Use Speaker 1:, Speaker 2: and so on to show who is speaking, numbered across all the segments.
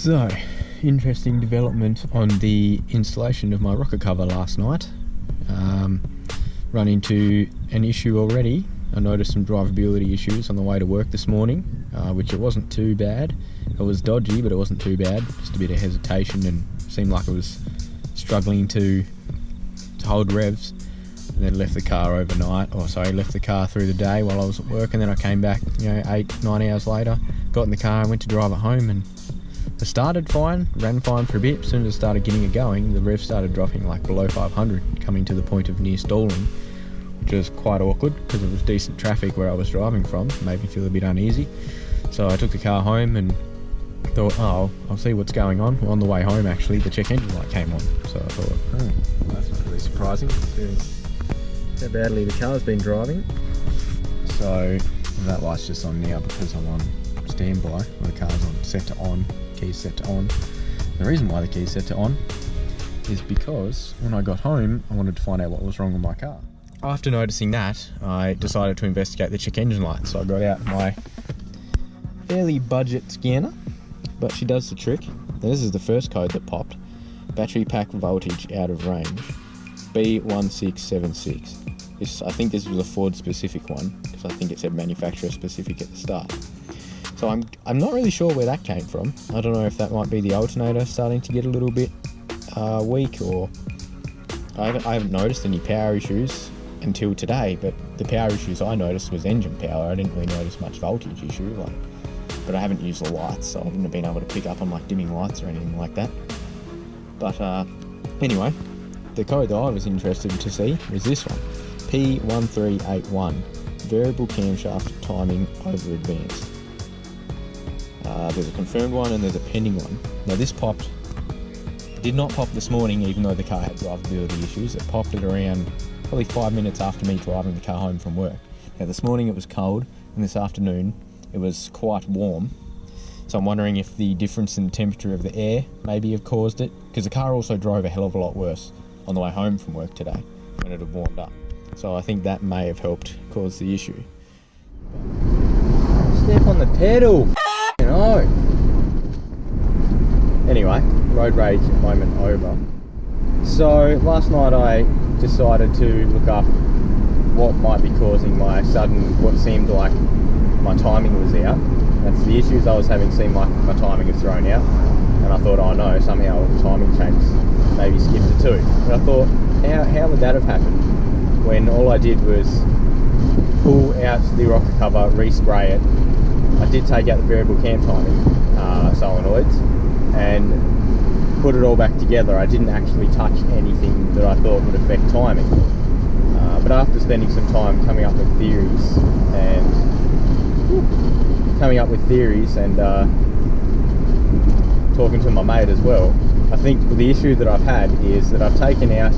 Speaker 1: So, interesting development on the installation of my rocker cover last night. Run into an issue already. I noticed some drivability issues on the way to work this morning, which it wasn't too bad. It was dodgy, but it wasn't too bad. Just a bit of hesitation and seemed like it was struggling to hold revs. And then left the car overnight, left the car through the day while I was at work, and then I came back, 8-9 hours later, got in the car and went to drive it home, and it started fine, ran fine for a bit. As soon as I started getting it going, the rev started dropping like below 500, coming to the point of near stalling, which was quite awkward because it was decent traffic where I was driving from. It made me feel a bit uneasy. So I took the car home and thought, I'll see what's going on. On the way home, actually, the check engine light came on. So I thought, that's not really surprising, considering how badly the car's been driving. So that light's just on now because I'm on standby. When the car's on set to on, key's set to on. The reason why the key's set to on is because when I got home, I wanted to find out what was wrong with my car. After noticing that, I decided to investigate the check engine light. So I got out my fairly budget scanner, but she does the trick. This is the first code that popped. Battery pack voltage out of range, B1676. I think this was a Ford specific one, because I think it said manufacturer specific at the start. So I'm not really sure where that came from. I don't know if that might be the alternator starting to get a little bit weak, or I haven't noticed any power issues until today, but the power issues I noticed was engine power. I didn't really notice much voltage issue, but I haven't used the lights, so I wouldn't have been able to pick up on like dimming lights or anything like that. But anyway, the code that I was interested to see was this one, P1381, variable camshaft timing over advanced. There's a confirmed one and there's a pending one. Now this did not pop this morning, even though the car had drivability issues. It popped at around probably 5 minutes after me driving the car home from work. Now this morning it was cold, and this afternoon it was quite warm. So I'm wondering if the difference in temperature of the air maybe have caused it, because the car also drove a hell of a lot worse on the way home from work today when it had warmed up. So I think that may have helped cause the issue. Step on the pedal! Anyway, road rage moment over. So last night I decided to look up what might be causing my what seemed like my timing was out. That's the issues I was having, seemed like my timing was thrown out. And I thought, oh no, somehow the timing change maybe skipped a 2. But I thought, how would that have happened when all I did was pull out the rocker cover, respray it. I did take out the variable cam timing solenoids and put it all back together. I didn't actually touch anything that I thought would affect timing. But after spending some time coming up with theories and talking to my mate as well, I think the issue that I've had is that I've taken out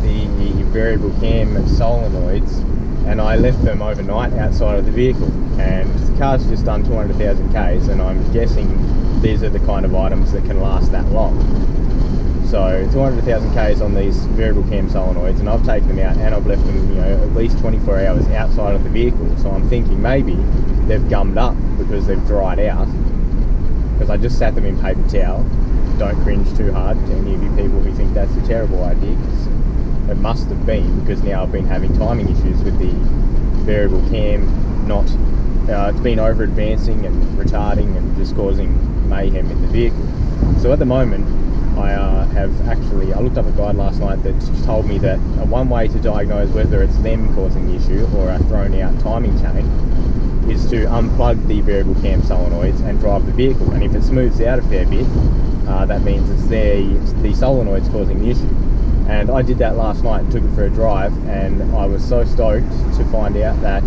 Speaker 1: the variable cam solenoids and I left them overnight outside of the vehicle, and the car's just done 200,000 Ks, and I'm guessing these are the kind of items that can last that long. So 200,000 Ks on these variable cam solenoids, and I've taken them out and I've left them at least 24 hours outside of the vehicle. So I'm thinking maybe they've gummed up because they've dried out, because I just sat them in paper towel. Don't cringe too hard to any of you people who think that's a terrible idea, because it must have been, because now I've been having timing issues with the variable cam. It's been over advancing and retarding and just causing mayhem in the vehicle. So at the moment I looked up a guide last night that told me that one way to diagnose whether it's them causing the issue or a thrown out timing chain is to unplug the variable cam solenoids and drive the vehicle, and if it smooths out a fair bit, that means it's the solenoids causing the issue. And I did that last night and took it for a drive, and I was so stoked to find out that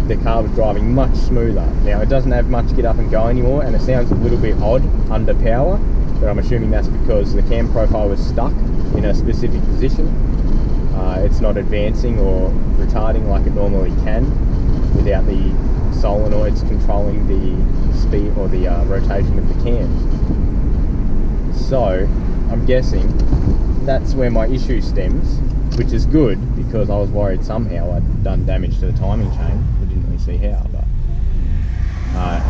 Speaker 1: the car was driving much smoother. Now it doesn't have much get up and go anymore, and it sounds a little bit odd under power, but I'm assuming that's because the cam profile was stuck in a specific position. It's not advancing or retarding like it normally can without the solenoids controlling the speed or the rotation of the cams. So I'm guessing that's where my issue stems, which is good, because I was worried somehow I'd done damage to the timing chain. I didn't really see how, but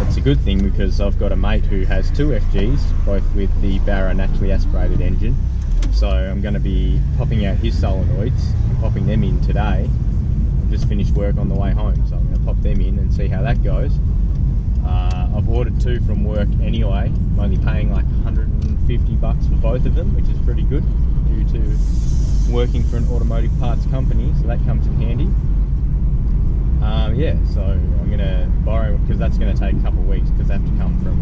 Speaker 1: it's a good thing because I've got a mate who has 2 FGs, both with the Barra naturally aspirated engine. So I'm going to be popping out his solenoids and popping them in today. I've just finished work on the way home, so I'm going to pop them in and see how that goes. I've ordered 2 from work anyway. I'm only paying like 150 bucks for both of them, which is pretty good due to working for an automotive parts company, so that comes in handy. Yeah, so I'm going to borrow, because that's going to take a couple of weeks, because they have to come from,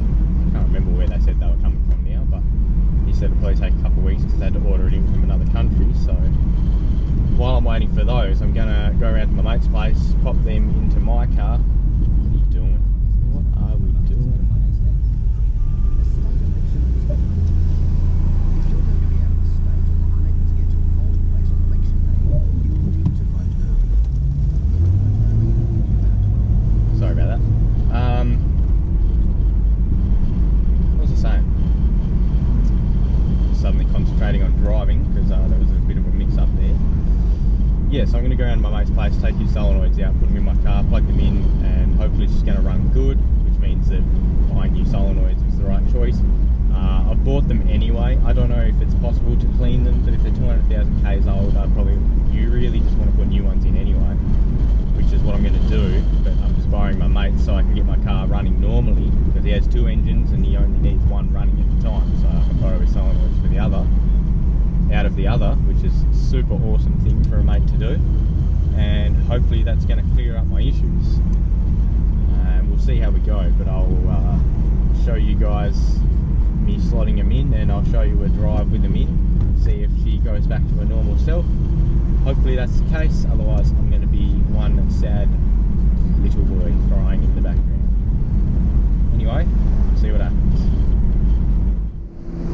Speaker 1: I can't remember where they said they were coming from now, but he said it'll probably take a couple of weeks because they had to order it in from another country. So while I'm waiting for those, I'm going to go around to my mate's place, pop them into my car. What are you doing? What are we doing? Sorry about that. What was I saying? Suddenly concentrating on driving because there was a bit of a mix up there. Yeah, so I'm going to go around to my mate's place, take his solenoids out, put them in my car, plug them in, and hopefully it's just going to run good, which means that buying new solenoids is the right choice. I've bought them anyway. I don't know if it's possible to clean them, but if they're 200,000 Ks old, you really just want to put new ones in anyway, which is what I'm going to do. But I'm just borrowing my mate so I can get my car running normally, because he has 2 engines and he only needs 1 running at the time, so I can borrow his solenoids for the other, out of the other, which is a super awesome thing for a mate to do, and hopefully that's going to clear up my issues. And we'll see how we go, but I'll show you guys me slotting them in, and I'll show you a drive with them in, see if she goes back to her normal self. Hopefully that's the case, otherwise I'm going to be one sad little boy crying in the background. Anyway, see what happens.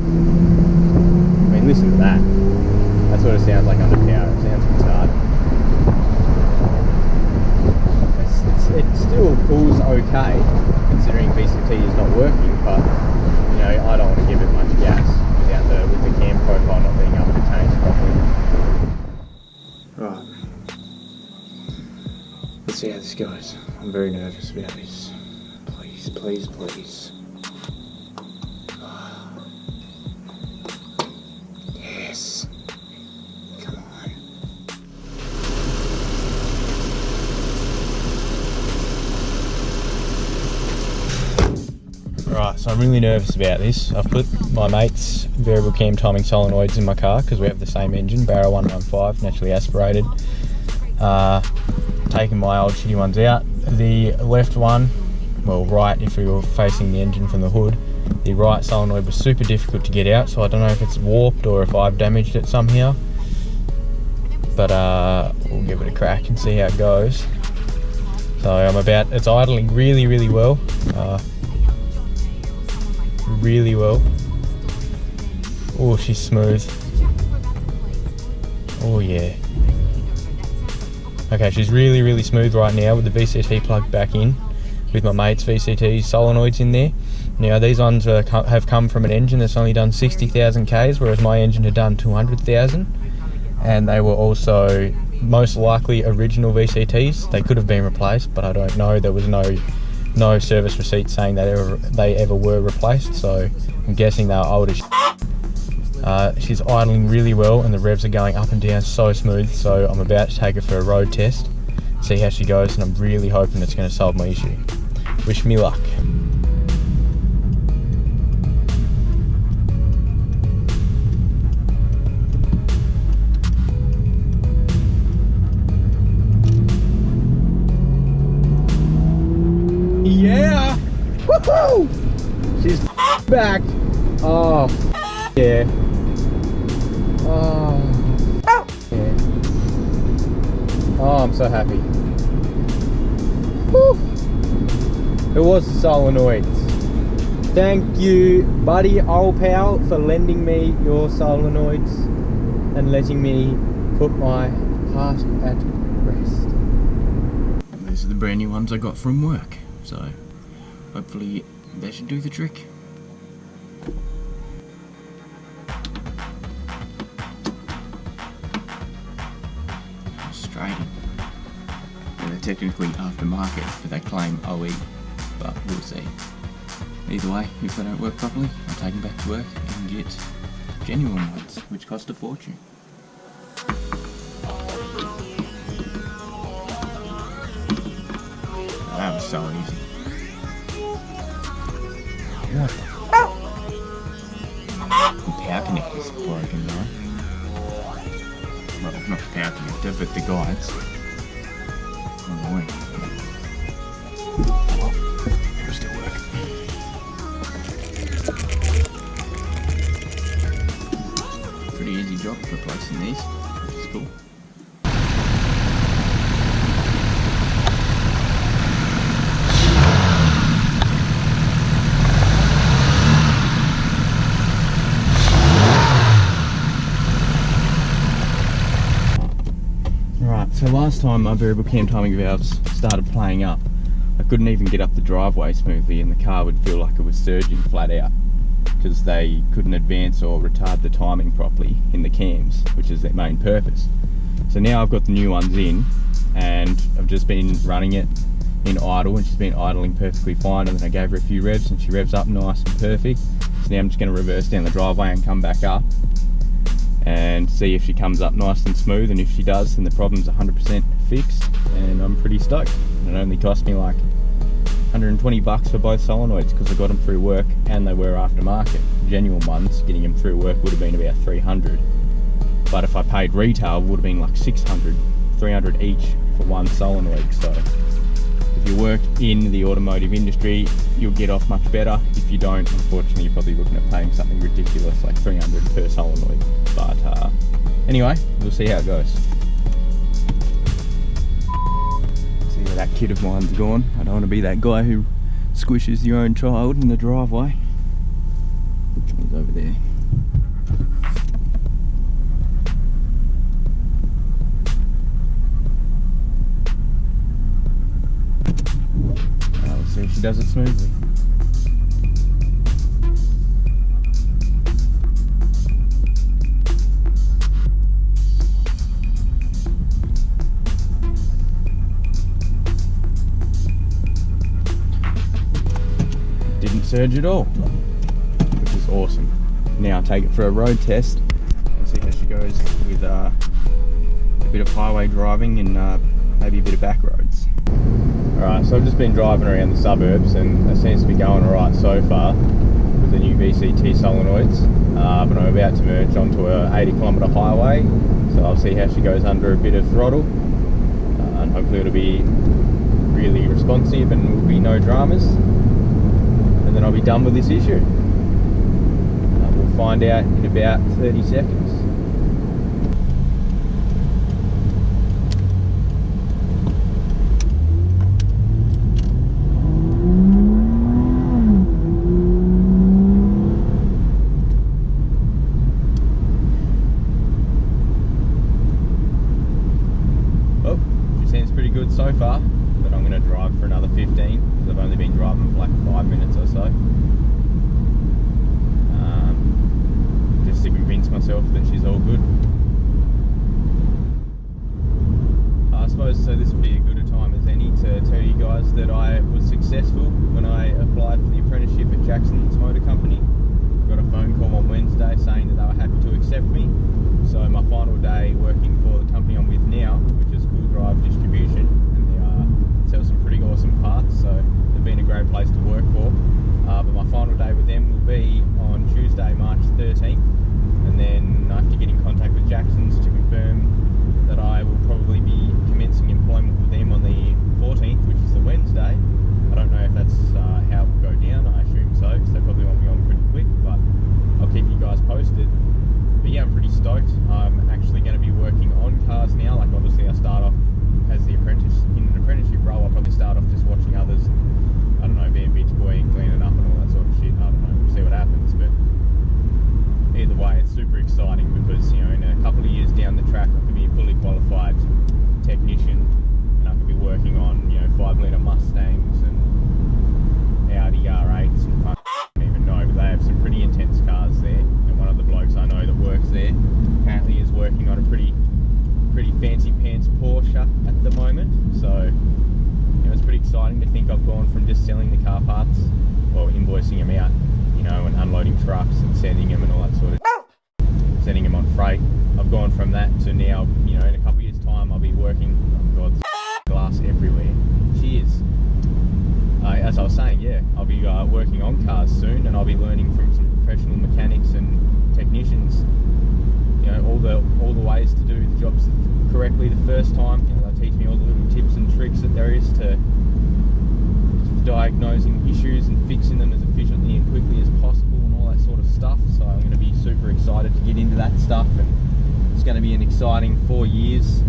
Speaker 1: I mean, listen to that. That's what it sounds like under power. It sounds retarded. It still pulls okay, considering VCT is not working, but you know, I don't want to give it much gas with the cam profile not being able to change properly. Right. Let's see how this goes. I'm very nervous about this. Please, please, please. Yes. Come on. Right, so I'm really nervous about this. I've put my mate's variable cam timing solenoids in my car because we have the same engine, Barra 115, naturally aspirated. Taking my old shitty ones out. The left one, well, right if we were facing the engine from the hood, the right solenoid was super difficult to get out, so I don't know if it's warped or if I've damaged it somehow, but we'll give it a crack and see how it goes. So it's idling really, really well. Really well. Oh, she's smooth. Oh yeah. Okay, she's really, really smooth right now with the VCT plugged back in, with my mate's VCT solenoids in there. Now these ones have come from an engine that's only done 60,000 Ks, whereas my engine had done 200,000, and they were also most likely original VCTs. They could have been replaced, but I don't know. There was no service receipt saying that they ever were replaced, so I'm guessing they were old as shit. She's idling really well and the revs are going up and down so smooth, so I'm about to take her for a road test, see how she goes, and I'm really hoping it's going to solve my issue. Wish me luck. Yeah! Woohoo! She's back! Oh, yeah. Oh, yeah. Oh, I'm so happy. Woo! It was the solenoids. Thank you, buddy, old pal, for lending me your solenoids and letting me put my heart at rest. And these are the brand new ones I got from work, so hopefully that should do the trick. Australian. Yeah, they're technically aftermarket, but they claim OE.
Speaker 2: but we'll see. Either way, if they don't work properly, I'll take them back to work and get genuine ones, which cost a fortune. That was so easy. What? The power connector's broken though. Well, not the power connector, but the guides. Annoying. It'll still work. Pretty easy job for replacing these, which is cool. So last time my variable cam timing valves started playing up, I couldn't even get up the driveway smoothly and the car would feel like it was surging flat out because they couldn't advance or retard the timing properly in the cams, which is their main purpose. So now I've got the new ones in and I've just been running it in idle and she's been idling perfectly fine, and then I gave her a few revs and she revs up nice and perfect. So now I'm just going to reverse down the driveway and come back up and see if she comes up nice and smooth, and if she does then the problem's 100% fixed and I'm pretty stoked. It only cost me like 120 bucks for both solenoids because I got them through work and they were aftermarket. Genuine ones, getting them through work would have been about 300, but if I paid retail it would have been like 600, 300 each for one solenoid. So if you work in the automotive industry you'll get off much better. If you don't, unfortunately you're probably looking at paying something ridiculous like 300 per solenoid. But anyway, we'll see how it goes. See where that kid of mine's gone. I don't want to be that guy who squishes your own child in the driveway. He's over there. Let's see if she does it smoothly. Didn't surge at all, which is awesome. Now I'll take it for a road test and see how she goes with a bit of highway driving and maybe a bit of back roads. Alright, so I've just been driving around the suburbs and it seems to be going alright so far with the new VCT solenoids, but I'm about to merge onto a 80km highway, so I'll see how she goes under a bit of throttle, and hopefully it'll be really responsive and will be no dramas, and then I'll be done with this issue. We'll find out in about 30 seconds. Pretty good so far, but I'm going to drive for another 15 because I've only been driving for like 5 minutes or so, just to convince myself that she's all good. I suppose so this would be as good a time as any to tell you guys that I was successful when I applied for the apprenticeship at Jackson's Motor Company. Got a phone call on Wednesday saying that they were happy to accept me, so my final day working for the company I'm with now, which is Drive Distribution, and they sell some pretty awesome parts, so they've been a great place to work for. But my final day with them will be on Tuesday, March 13th, and then I have to get in contact with
Speaker 1: exciting to think I've gone from just selling the car parts, or invoicing them out, you know, and unloading trucks and sending them and all that sort of sending them on freight. I've gone from that to now, you know, in a couple of years' time, I'll be working, oh God, glass everywhere. Cheers. As I was saying, yeah, I'll be working on cars soon, and I'll be learning from some professional mechanics and technicians, you know, all the ways to do the jobs correctly the first time. You know, they'll teach me all the little tips and tricks that there is to diagnosing issues and fixing them as efficiently and quickly as possible and all that sort of stuff. So I'm going to be super excited to get into that stuff, and it's going to be an exciting 4 years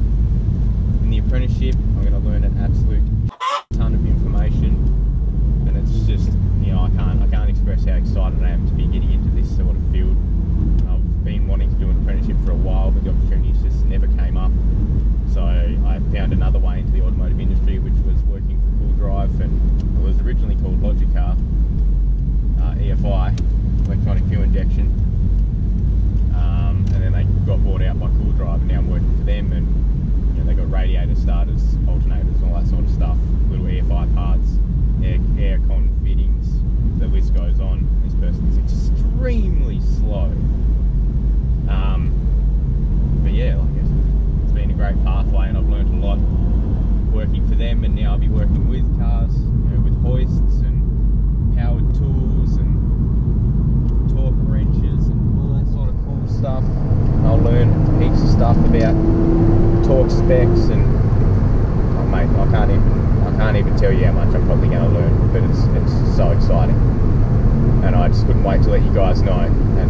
Speaker 1: in the apprenticeship. I'm going to learn an absolute ton of information, and it's just, you know, I can't express how excited I am to be getting into this sort of field. I've been wanting to do an apprenticeship for a while, but the opportunities just never came up. So I found another way into the automotive industry, which was working for Cool Drive, and it was originally called Logicar, EFI, electronic fuel injection, and then they got bought out by Cool Drive, and now I'm working for them, and you know, they got radiator starters, alternators, and all that sort of stuff, little EFI parts, aircon fittings, the list goes on. This person is extremely slow, but yeah, like it's been a great pathway, and I've learned a lot working for them, and now I'll be working with cars, you know, with hoists and powered tools and torque wrenches and all that sort of cool stuff. I'll learn heaps of stuff about torque specs, and oh mate, I can't even tell you how much I'm probably going to learn, but it's so exciting, and I just couldn't wait to let you guys know. And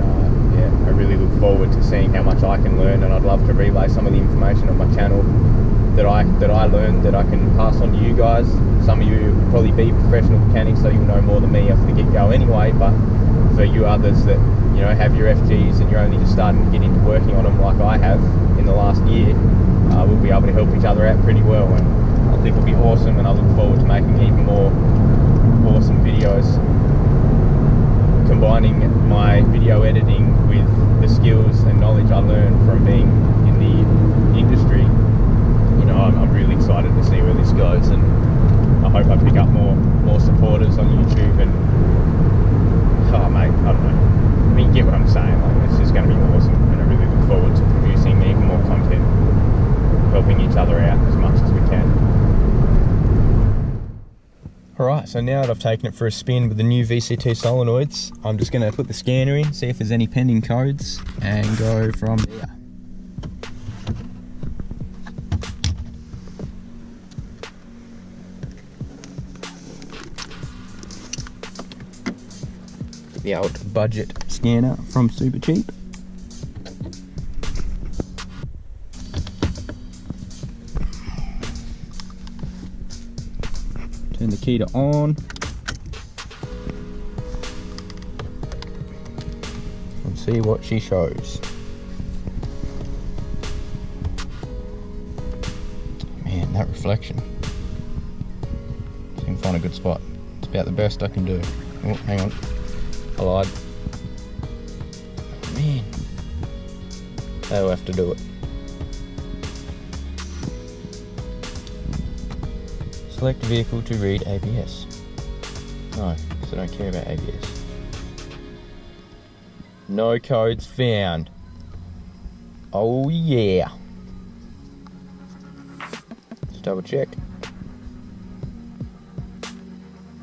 Speaker 1: yeah, I really look forward to seeing how much I can learn, and I'd love to relay some of the information on my channel that I learned, that I can pass on to you guys. Some of you will probably be professional mechanics, so you'll know more than me off the get-go anyway, but for you others that, you know, have your FGs and you're only just starting to get into working on them like I have in the last year, we'll be able to help each other out pretty well, and I think it'll be awesome, and I look forward to making even more awesome videos, combining my video editing with the skills and knowledge I learned from being in the industry. You know, I'm really excited to see where this goes, and I hope I pick up more supporters on YouTube, and oh mate, I don't know, I mean, you get what I'm saying, like, it's just going to be awesome, and I really look forward to producing even more content, helping each other out as much as we can. Alright, so now that I've taken it for a spin with the new VCT solenoids, I'm just going to put the scanner in, see if there's any pending codes, and go from there. The old budget scanner from Super Cheap. Turn the key to on. And see what she shows. Man, that reflection. See if I can find a good spot. It's about the best I can do. Oh, hang on. I lied. Oh, man. They'll have to do it. Select vehicle to read ABS. No, because I don't care about ABS. No codes found. Oh yeah. Let's double check.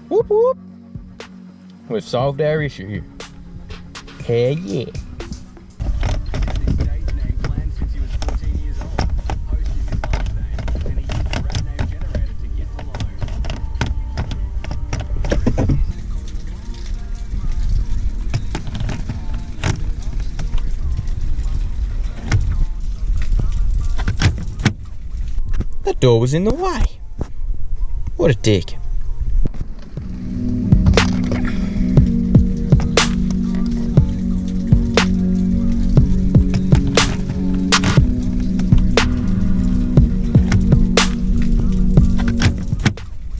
Speaker 1: Whoop whoop. We've solved our issue. Hell yeah. That door was in the way. What a dick.